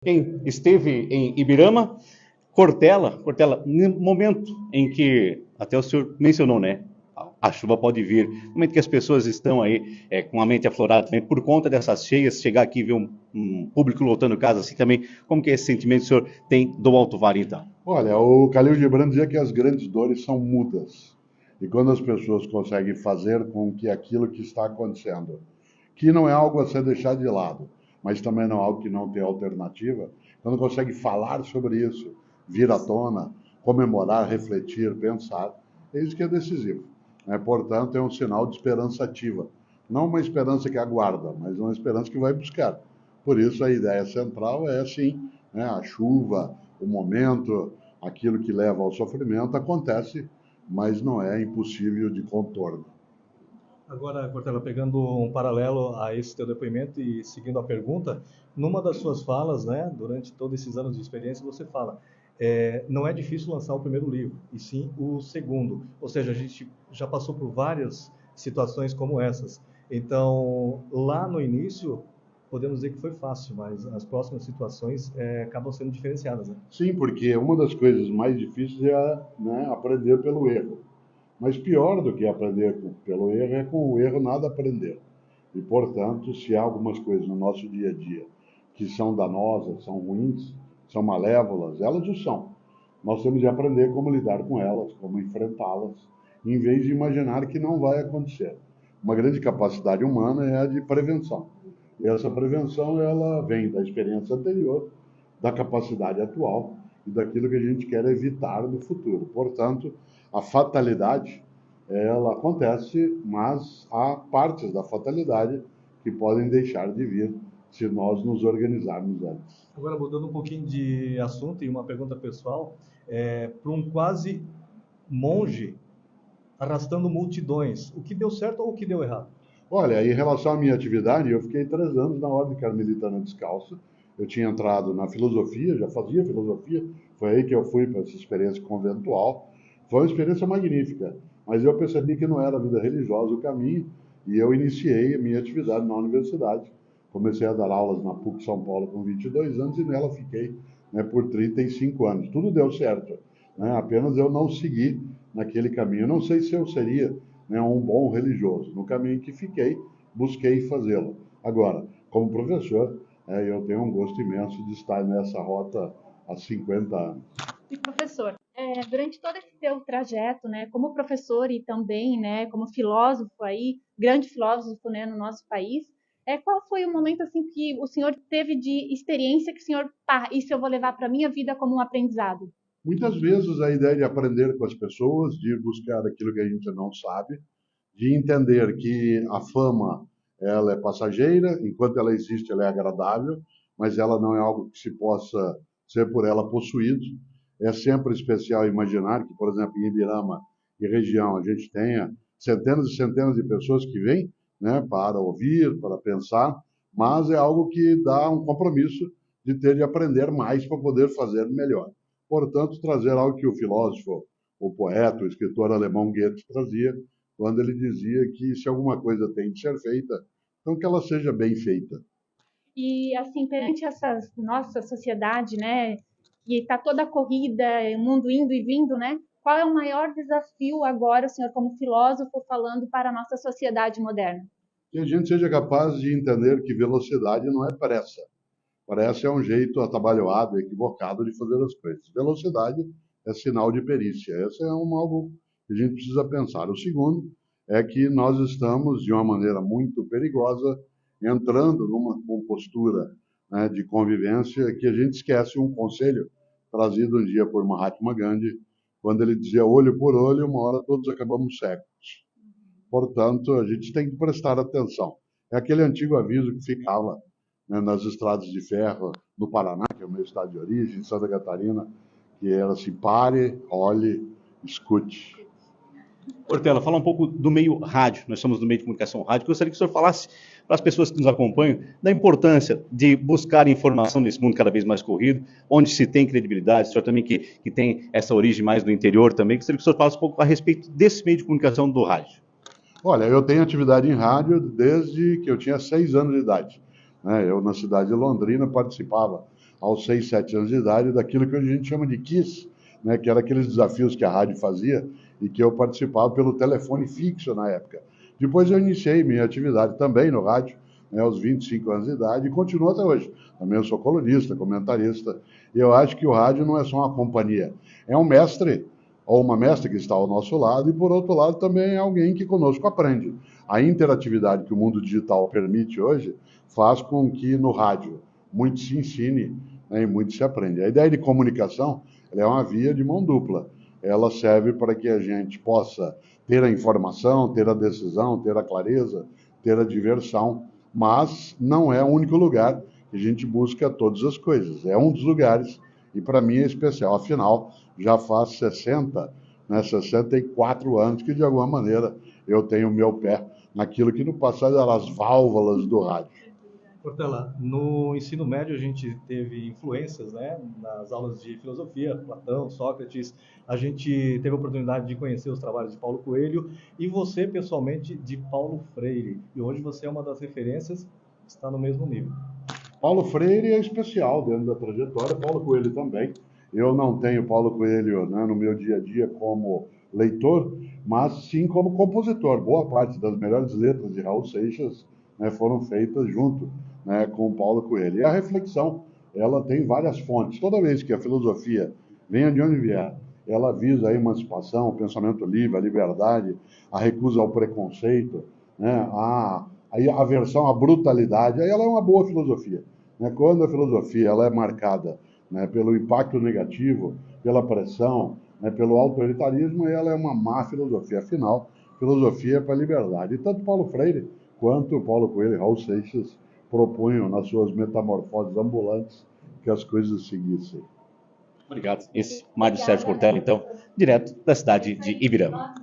Quem esteve em Ibirama, Cortella, no momento em que, até o senhor mencionou, né? A chuva pode vir. No momento que as pessoas estão aí com a mente aflorada também, por conta dessas cheias, chegar aqui e ver um público lotando casa assim também, como que é esse sentimento que o senhor tem do Alto Vale, então? Olha, o Khalil Gibran dizia que as grandes dores são mudas. E quando as pessoas conseguem fazer com que aquilo que está acontecendo, que não é algo a ser deixado de lado, mas também não é algo que não tem alternativa, quando consegue falar sobre isso, vir à tona, comemorar, refletir, pensar, é isso que é decisivo. Né? Portanto, é um sinal de esperança ativa. Não uma esperança que aguarda, mas uma esperança que vai buscar. Por isso, a ideia central é, sim, né, a chuva, o momento, aquilo que leva ao sofrimento acontece, mas não é impossível de contorno. Agora, Cortella, pegando um paralelo a esse teu depoimento e seguindo a pergunta, numa das suas falas, né, durante todos esses anos de experiência, você fala, não é difícil lançar o primeiro livro, e sim o segundo. Ou seja, a gente já passou por várias situações como essas. Então, lá no início, podemos dizer que foi fácil, mas as próximas situações acabam sendo diferenciadas, né? Sim, porque uma das coisas mais difíceis é, né, aprender pelo erro. Mas pior do que aprender pelo erro é com o erro nada aprender. E, portanto, se há algumas coisas no nosso dia a dia que são danosas, são ruins, são malévolas, elas o são. Nós temos de aprender como lidar com elas, como enfrentá-las, em vez de imaginar que não vai acontecer. Uma grande capacidade humana é a de prevenção. E essa prevenção ela vem da experiência anterior, da capacidade atual e daquilo que a gente quer evitar no futuro. Portanto, a fatalidade, ela acontece, mas há partes da fatalidade que podem deixar de vir se nós nos organizarmos antes. Agora, mudando um pouquinho de assunto e uma pergunta pessoal, para um quase monge arrastando multidões, o que deu certo ou o que deu errado? Olha, em relação à minha atividade, eu fiquei 3 anos na Ordem Carmelitana Descalça. Eu tinha entrado na filosofia, já fazia filosofia, foi aí que eu fui para essa experiência conventual. Foi uma experiência magnífica, mas eu percebi que não era a vida religiosa o caminho e eu iniciei a minha atividade na universidade. Comecei a dar aulas na PUC São Paulo com 22 anos e nela fiquei, né, por 35 anos. Tudo deu certo, né? Apenas eu não segui naquele caminho. Eu não sei se eu seria, né, um bom religioso. No caminho que fiquei, busquei fazê-lo. Agora, como professor, eu tenho um gosto imenso de estar nessa rota há 50 anos. E professor, durante todo esse seu trajeto, né, como professor e também, né, como filósofo aí, grande filósofo, né, no nosso país, qual foi o momento assim que o senhor teve de experiência que o senhor, pá, isso eu vou levar para a minha vida como um aprendizado? Muitas vezes a ideia de aprender com as pessoas, de buscar aquilo que a gente não sabe, de entender que a fama ela é passageira, enquanto ela existe ela é agradável, mas ela não é algo que se possa ser por ela possuído. É sempre especial imaginar que, por exemplo, em Ibirama e região a gente tenha centenas e centenas de pessoas que vêm, né, para ouvir, para pensar, mas é algo que dá um compromisso de ter de aprender mais para poder fazer melhor. Portanto, trazer algo que o filósofo, o poeta, o escritor alemão Goethe trazia, quando ele dizia que se alguma coisa tem de ser feita, então que ela seja bem feita. E assim, perante essa nossa sociedade, né, que está toda corrida, o mundo indo e vindo, né? Qual é o maior desafio agora, o senhor como filósofo, falando para a nossa sociedade moderna? Que a gente seja capaz de entender que velocidade não é pressa. Pressa é um jeito atabalhoado, equivocado de fazer as coisas. Velocidade é sinal de perícia. Esse é algo que a gente precisa pensar. O segundo é que nós estamos, de uma maneira muito perigosa, entrando numa postura, né, de convivência que a gente esquece um conselho trazido um dia por Mahatma Gandhi, quando ele dizia olho por olho, uma hora todos acabamos cegos. Portanto, a gente tem que prestar atenção. É aquele antigo aviso que ficava, né, nas estradas de ferro no Paraná, que é o meu estado de origem, em Santa Catarina, que era assim, pare, olhe, escute. Cortella, fala um pouco do meio rádio. Nós estamos no meio de comunicação rádio. Gostaria que o senhor falasse para as pessoas que nos acompanham da importância de buscar informação nesse mundo cada vez mais corrido, onde se tem credibilidade. O senhor também que tem essa origem mais do interior também. Gostaria que o senhor falasse um pouco a respeito desse meio de comunicação do rádio. Olha, eu tenho atividade em rádio desde que eu tinha 6 anos de idade. Eu, na cidade de Londrina, participava aos 6, 7 anos de idade, daquilo que a gente chama de KISS, né, que era aqueles desafios que a rádio fazia e que eu participava pelo telefone fixo na época. Depois eu iniciei minha atividade também no rádio, né, aos 25 anos de idade, e continuo até hoje. Também eu sou colunista, comentarista, e eu acho que o rádio não é só uma companhia, é um mestre ou uma mestra que está ao nosso lado, e por outro lado também é alguém que conosco aprende. A interatividade que o mundo digital permite hoje faz com que no rádio muito se ensine, né, e muito se aprende. A ideia de comunicação, ela é uma via de mão dupla. Ela serve para que a gente possa ter a informação, ter a decisão, ter a clareza, ter a diversão, mas não é o único lugar que a gente busca todas as coisas. É um dos lugares, e para mim é especial. Afinal, já faz 60, né, 64 anos que, de alguma maneira, eu tenho o meu pé naquilo que no passado eram as válvulas do rádio. Cortella, no ensino médio a gente teve influências, né, nas aulas de filosofia, Platão, Sócrates, a gente teve a oportunidade de conhecer os trabalhos de Paulo Coelho e você, pessoalmente, de Paulo Freire. E hoje você é uma das referências, está no mesmo nível. Paulo Freire é especial dentro da trajetória, Paulo Coelho também. Eu não tenho Paulo Coelho, né, no meu dia a dia como leitor, mas sim como compositor. Boa parte das melhores letras de Raul Seixas, né, foram feitas junto, né, com Paulo Coelho. E a reflexão, ela tem várias fontes. Toda vez que a filosofia, venha de onde vier, ela visa a emancipação, o pensamento livre, a liberdade, a recusa ao preconceito, né, a aversão à brutalidade, aí ela é uma boa filosofia. Né? Quando a filosofia ela é marcada, né, pelo impacto negativo, pela pressão, né, pelo autoritarismo, ela é uma má filosofia. Afinal, filosofia é para a liberdade. E tanto Paulo Freire quanto Paulo Coelho e Raul Seixas propunham nas suas metamorfoses ambulantes que as coisas seguissem. Obrigado. Esse Mário Sérgio Cortella, então, direto da cidade de Ibirama.